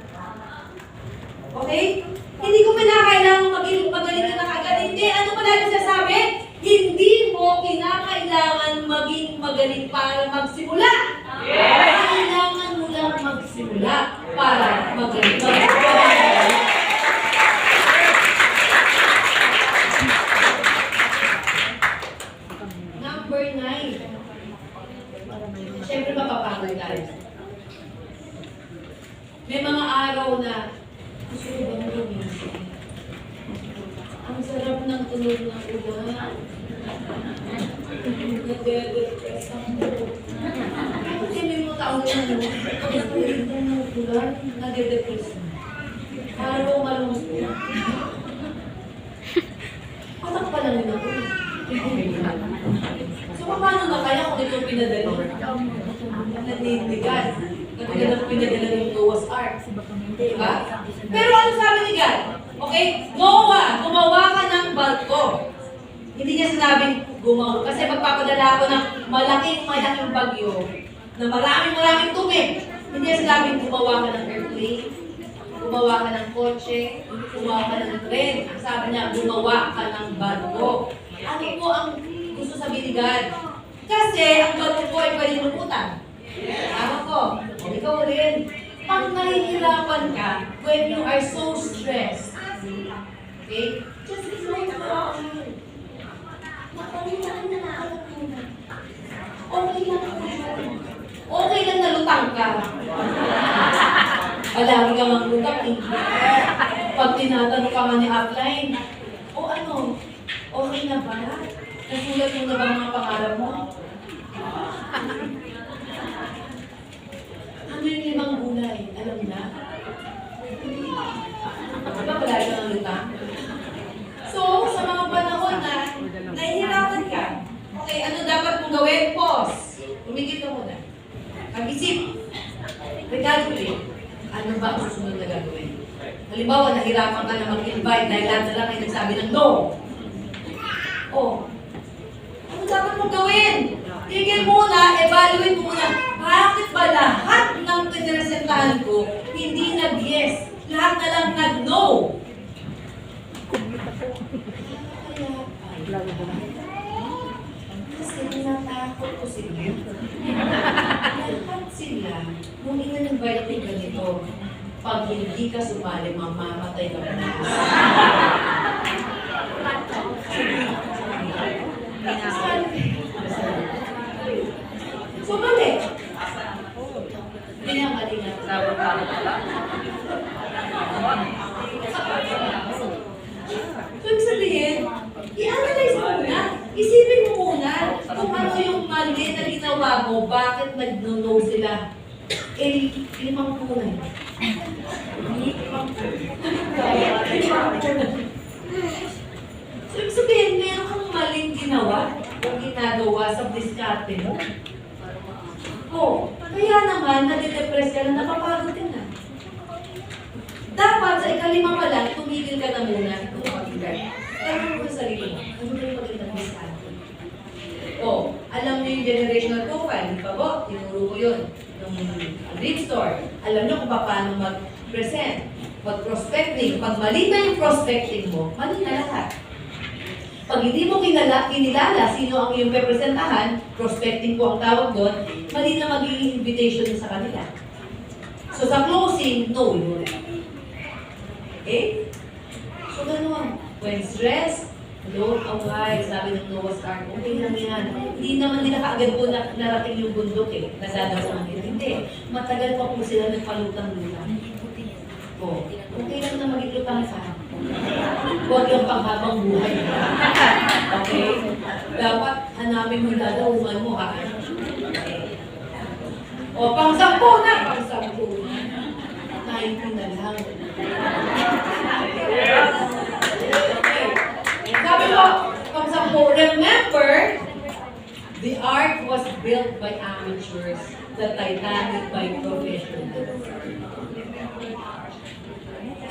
Okay? Hindi ko pinakailangan maging magaling ka na kagad. Hindi. Ano pa lagi sasabi? Hindi mo kinakailangan maging magaling para magsimula. Kailangan mo lang magsimula para magaling. Number 9. Siyempre mapapagod tayo. May mga araw na gusto ko bang lumisip? Ang sarap ng tunog ng ulan. Nade-depress ako. Kasi may mga tao na ang tunog ng ulan, nade-depress na. Araw malungkot. Patak pa lang yun ako. So, paano na kaya kung ito pinadala? Nanindigan. Katulad ng pinadala ng Noah's Ark. Diba? Pero ano sabi ni God? Okay? Noah, gumawa ka ng barko. Hindi niya sinabing gumawa. Kasi magpapadala ako ng malaking bagyo na maraming tubig. Hindi niya sinabing gumawa ka ng airplane, gumawa ka ng kotse, gumawa ka ng tren. Ang sabi niya, gumawa ka ng barko. Ano po ang gusto sabihin ni God? Kasi ang barko po ay pwede lumutang. Tama po. Ikaw rin. Pag nahihirapan ka, when you are so stressed, okay? Just slow down. Okay lang. Okay lang na lutang ka. Palagi ka maglutang eh. Pag tinatanong ka nga ni upline, okay na ba? Nasulat mo na ba mga pangarap mo? Recalculate. Ano ba ang susunod na gagawin? Halimbawa, nahirapan ka na mag-invite dahil lahat na lang ay nagsabi ng no. Oh, ano dapat mong gawin? Tigil muna, evaluate muna. Bakit ba lahat ng pinrepresentahan ko hindi nag-yes? Lahat na lang nag-no. Kasi natakot ko sila. Dapat sila, nung in-invite ka ganito, pag hindi ka sumali, mamamatay ka pa. Sumali! Hindi nga mali nga. So, ibig sabihin, i-analyze mo muna. Isipin mo muna kung ano yung mali na ginawa mo, bakit nag-no sila. Limang punay. So, ibig sabihin, meron kang maling ginawa o ginagawa sa diskarte mo. Kaya naman, nadidepress ka na, napapagod ka na. Dapat sa ikalima pa lang, tumigil ka na muna kung mag-invite. Tanong mo sa sarili mo, ano ba yung magandang diskarte? Alam niyo yung generational profile, di ba po? Tinuro ko yun. Yung lead store. Alam niyo kung paano mag-present, mag-prospecting. Pag mali na yung prospecting mo, mali na lahat. Pag hindi mo kinilala sino ang iyong representahan, prospecting po ang tawag doon, mali na magiging invitation sa kanila. So sa closing, no yun. Okay? So gano'n. When stressed, don't away, sabi ng Noah's Ark, okay lang yan. Hindi naman nila kaagad po narating yung bundok nasadasan nila. Hindi. Matagal pa po sila nagpalutang-lutang. Okay lang na magiging sa huwag yung panghabang buhay. Okay? Dapat hanapin mo dadauman mo, ha? Okay. Pang-sampo na! Pang-sampo na. 90 na lang. Okay. Sabi ko, pang-sampo, remember, the ark was built by amateurs, the Titanic by professionals.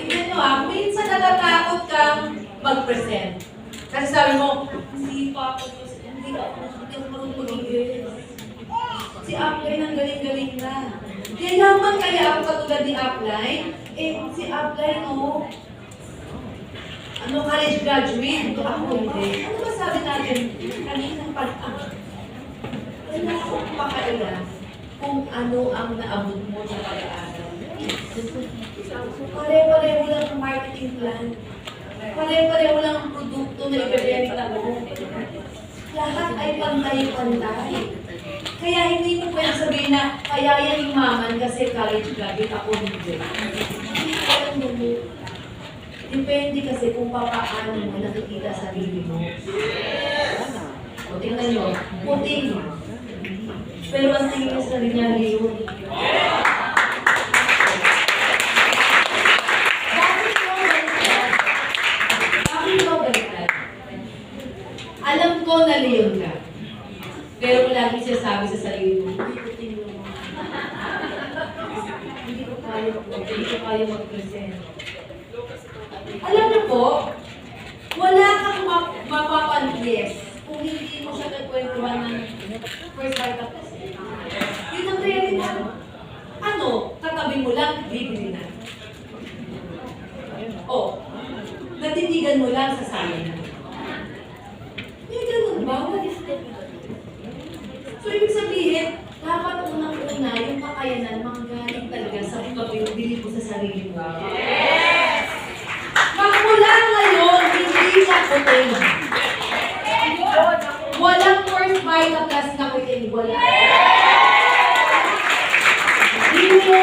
Tignan nyo minsan natatakot kang mag-present. Kasi sabi mo, hindi pa ako, hindi ako marunong mag-English. Si Upline ang galing-galing na. Kaya naman kaya ako katulad ni Upline, si Upline, college graduate, ako hindi. Ano ba sabi natin? Kaninang pag-ang. Wala akong pakailan kung ano ang naabot mo sa pag-aaral. Pare-pareho lang ang marketing plan. Pare-pareho lang ang produkto na ibebenta mo. Lahat ay pantay-pantay. Kaya hindi mo pwede sabihin na kaya yan umaman kasi college graduate ako hindi. Hindi kaya mo. Depende kasi kung paano mo nakikita sarili mo. Tingnan nyo, puting. Pero ang tingin sa sarili niya yun. Alam ko na leon ka. Pero lagi siya sabi sa sarili mo, hindi ko kaya mag-present. Alam niyo po, wala kang mapapangyes kung hindi mo siya nagkwentuhan ng first part of the day. Yun ang reality na. Katabi mo lang, bibili na. Natitigan mo lang sa sayo na. Bawal step. So, ibig sabihin, dapat unang-una yung kakayanan manggaling talaga sa pagpapili mo sa sarili mo. Yes! Magmula ngayon, hindi siya puting. Walang first bite na class na puting. Wala. Hindi.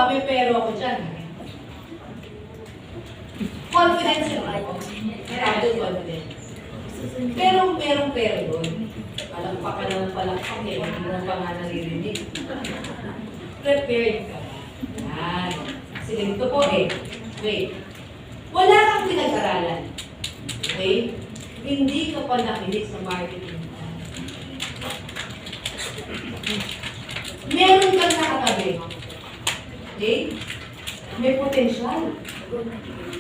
May pero ako dyan. Confidence yun ako. Confidence. Pero merong pero doon. Palakpak ka naman palakpak eh. Hindi mo pa nga naririnig. Prepared ka. Yan. Sige, ito po Wait. Wala kang pinag-aralan. Okay? Hindi ka pa nakinig sa marketing. Meron kang nakatabi. Okay? May potential.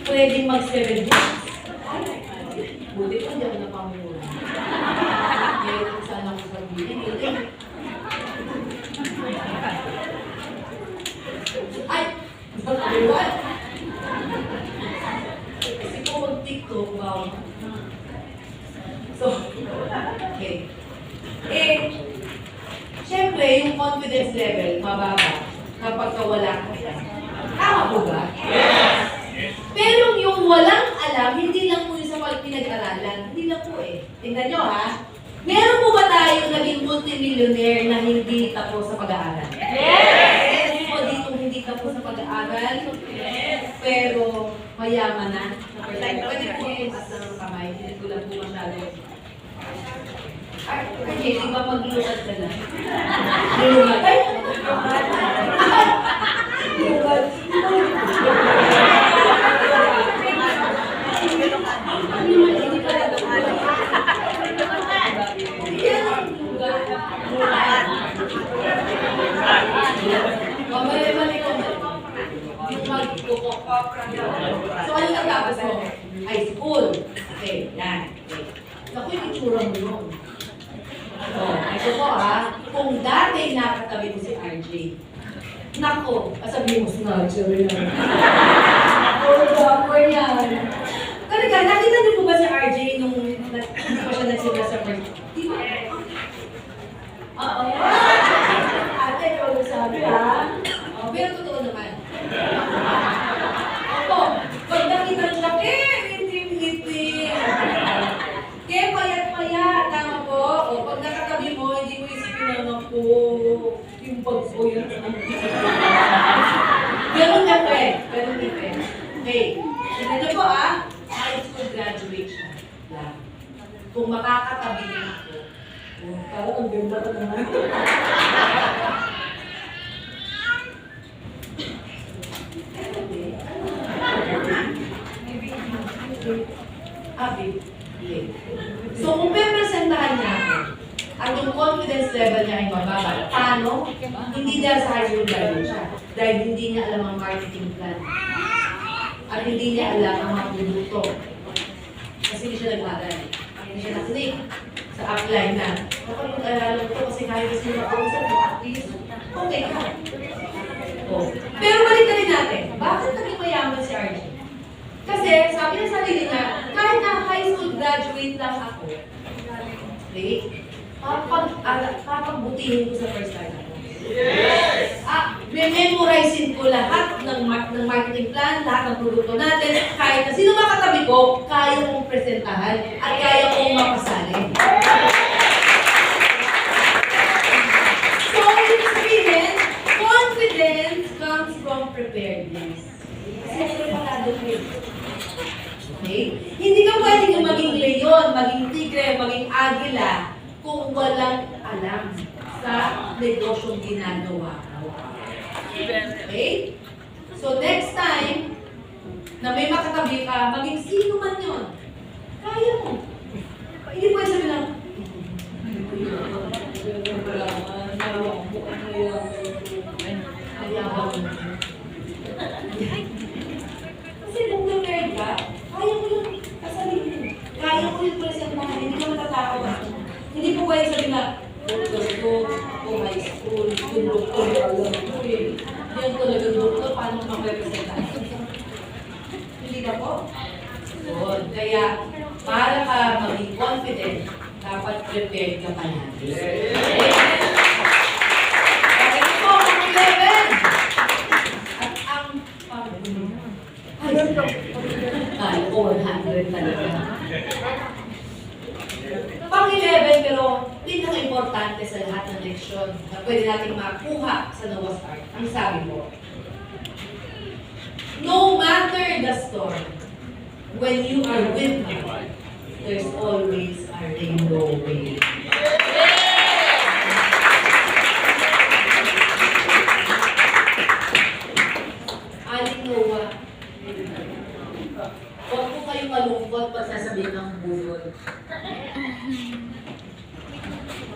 Pwedeng mag-7 years. Buti ko hindi ako napamura. Meron sana ako sabihin. Ay! What? Kasi kung mag-TikTok, wow. So, okay. Siyempre, yung confidence level, mababa kapag wala ka. Tama po ba? Yes! Pero yung walang alam, hindi lang po yung sa pinag-aralan. Hindi lang po eh. Tingnan nyo ha. Meron po ba tayong naging multimillionaire na hindi tapos sa pag-aaral? Yes! Meron po dito hindi tapos sa pag-aaral? Yes! Pero mayaman na? Pwede po yung basta ng kamay. Hindi ko lang po masyado. Ay, di ba maglulungan ka na? Lulungan? Ay! Lulungan? Hindi pa lang mamali ko. Yung magkukok. So, ano natapos mo? High school. Okay, yan. Naku, yung itsura mo yun. So, ito po ha, kung dati nakatabi ko si RJ, nako, sabihin mo, snatcher yan. Or yan. Talaga, nakita niyo po ba si RJ nung hindi pa siya nagsimula sa first? Di ba? Oo. Ate, ikaw sabi ha? Pero totoo naman. Ako, pag nakita siya, ngiti-ngiti. Kaya payat-payat, tama po. O, pag nakatabi mo, hindi mo isipin na ako, yung bag ko yun. Ganun na po eh. Ganun na po eh. Okay. Tignan niyo po high school graduation. Kung makakatabi niyo ako, parang ang ganda ko naman. So, kung pepresentahan niya ako, at yung confidence level niya ay mababa, paano? Hindi dahil sa high school graduate siya. Dahil hindi niya alam ang marketing plan. At hindi niya alam ang mga produkto. Kasi hindi siya nag-aral. Hindi siya nakinig sa upline na. Kapag mag-aral ko kasi kaya kasi mag-ausap mo, at least, okay ka. Oh. Pero balik na rin natin, bakit naging mayaman si RJ? Kasi sabi niya sa sarili niya, kahit na high school graduate lang ako, okay, papagbutihin ko sa first time ako. Yes! Memorizein ko lahat ng marketing plan, lahat ng produkto natin, kahit na sino makatabi ko, kaya kong presentahan at kaya kong mapasali. So, ibig sabihin, confidence comes from preparedness. Kasi preparado ko yun. Okay? Hindi ka pwedeng maging leon, maging tigre, maging agila kung walang alam sa negosyong ginagawa mo. Okay? So next time na may makatabi ka, maging sino man yun, kaya mo. Hindi pwede sabi lang, kasi kung prepared ka, kaya mo yung kasalihin. Kaya mo yung presentahan, hindi ka matatakot. Hindi po pwede sabi na, doktor ko, o high school, yung doktor, alam ko eh. Yan talaga doktor, paano mag-representahan? Hindi ka po? Good. Kaya, para ka maging confident, dapat prepared ka pa natin. Kaya ito po, ang 11. At ang ay, 400 talaga. Pang-11, pero pinaka-importante sa lahat ng leksyon na pwede natin makuha sa Noah Start. Ang sabi mo, no matter the storm, when you are with me, there's always a rainbow way. Aling Noah, huwag po kayong malungkot pag sasabihin ng bulol.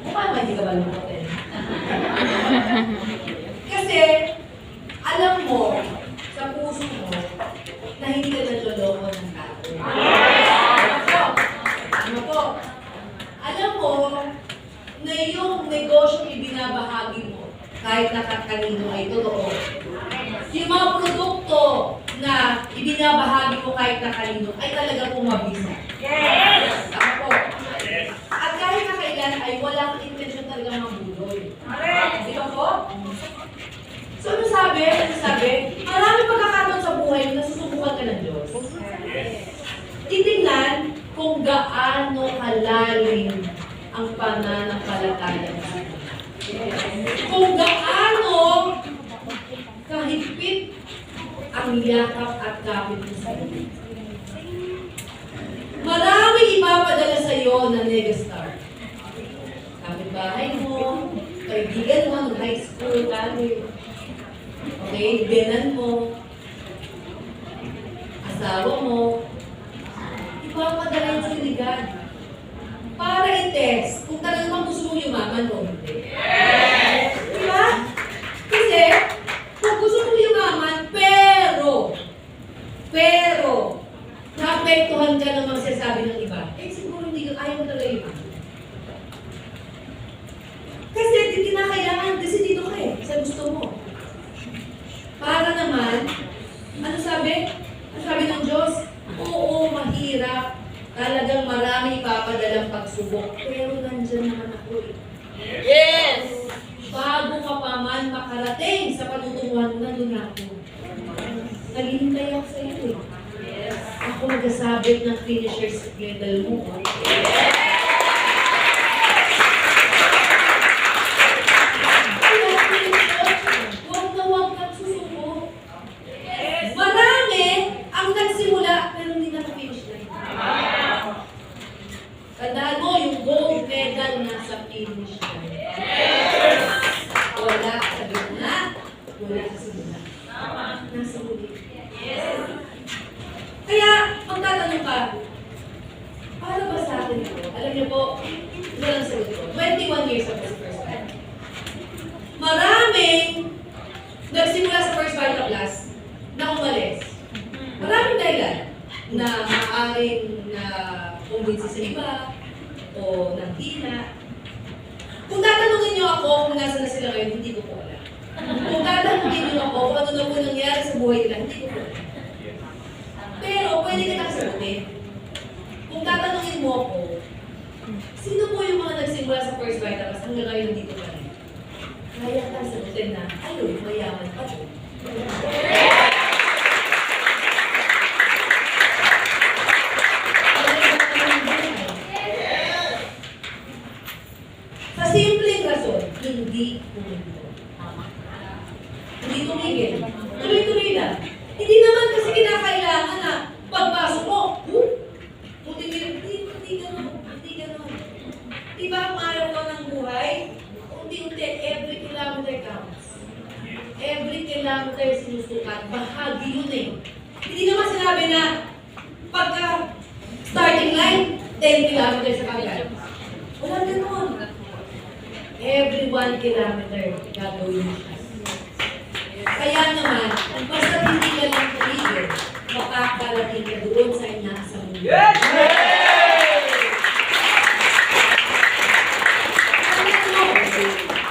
Paano hindi ka malungkot eh? Kasi, alam mo, sa puso mo, na hindi ka naloloko ng tao. Ano po? Alam mo, na yung negosyong ibinabahagi mo, kahit nakakanino ay totoo. Yung mga produkto na ibinabahagi mo kahit nakanino ay talaga pumabisa. Yes! Ako po. At kahit na kailan ay walang intensyon talaga mabuloy. Di ba po? So ano sabi? Maraming pagkakataon sa buhay na nasusubukan ka ng Diyos. Titingnan kung gaano kalalim ang pananampalataya mo. Kung gaano kahigpit ang yakap at kapit mo sa iyo. Maraming ipapadala sa iyo na negastar. Kapitbahay mo, kaibigan mo ng high school, college. Okay, binan mo, asawa mo, ipapadala yung sinigan. Para i-test kung talagang gusto mong yumaman o hindi. Diba? Kasi, kung gusto mong yumaman, pero, naapektuhan ka ng mga sinasabi ng iba, eh siguro hindi ka, ayaw mo talaga yumaman. Kasi di kinakailangan, desidido ka eh, sa gusto mo. Para naman, ano sabi? Ano sabi ng Diyos? Oo, mahirap. Talagang marami ipapadalang pagsubok. Pero nandyan naman ako eh. Yes! Bago ka pa man makarating sa patutunguhan mo, nandun ako. Naghihintay ako sa iyo eh. Ako nagkasabit ng finisher's medal mo. Huwag na huwag kang susuko. Marami ang nagsimula pero hindi nakafinish na. Tandaan mo, yung gold medal nasa finish line. Wala sa gitna, wala sa simula. Nasa huli. Kaya, magtatanong ka, para ba sa akin ito? Alam niyo po, ito lang sagot ko. 21 years ako sa first time. Maraming nagsimula sa first vital class na umalis. Maraming dahilan na maaaring na kumbinsi sa iba o nanghina. Kung tatanungin niyo ako kung nasa na sila ngayon, hindi ko po alam. Kung tatanungin niyo ako kung ano na po nangyari sa buhay nila, hindi ko po alam. Pero pwede ka nakasagutin. Kung tatanungin mo ako, sino po yung mga nagsimula sa first vital class hanggang ngayon nandito pa rin? Kaya ka sagutin na, ayun, mayaman pa po. Sa simpleng rason, hindi pumunto. Hindi tumigil. Tuloy-tuloy lang. Hindi naman kasi kinakailangan na pagpasok mo, hindi ganun. Diba ang araw ko ng buhay? Unti-unti, every kilometer counts. Every kilometer sinusukat. Bahagi yun eh. Hindi naman sinabi na pagka starting line, 10 kilometers sa kagad. Wala ganun. Every 1 kilometer, gagawin mo siya. Kaya naman, basta hindi ka lang tumigil, makakarating ka doon sa inaasa mo. Yes!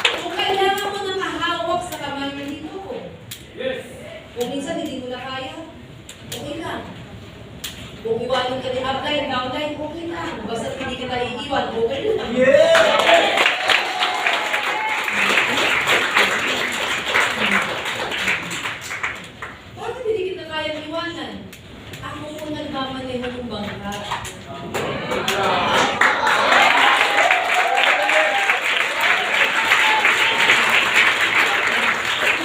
Kung kailangan mo na mahawak sa kamay mo dito ko. Yes! Kung minsan hindi mo na kaya, okay lang. Kung iwanin ka ni upline, downline, okay lang. Basta hindi ka tayo iiwan, okay lang. Yes! Bakit hindi kita kayang iwanan? Ako po nagmamaneho ng bangka.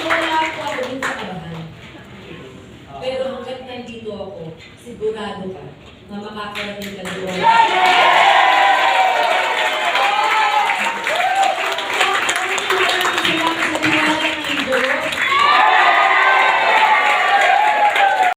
Wala po ako din sa kabahan. Pero hanggat nandito ako, sigurado ka na makakarating ka doon.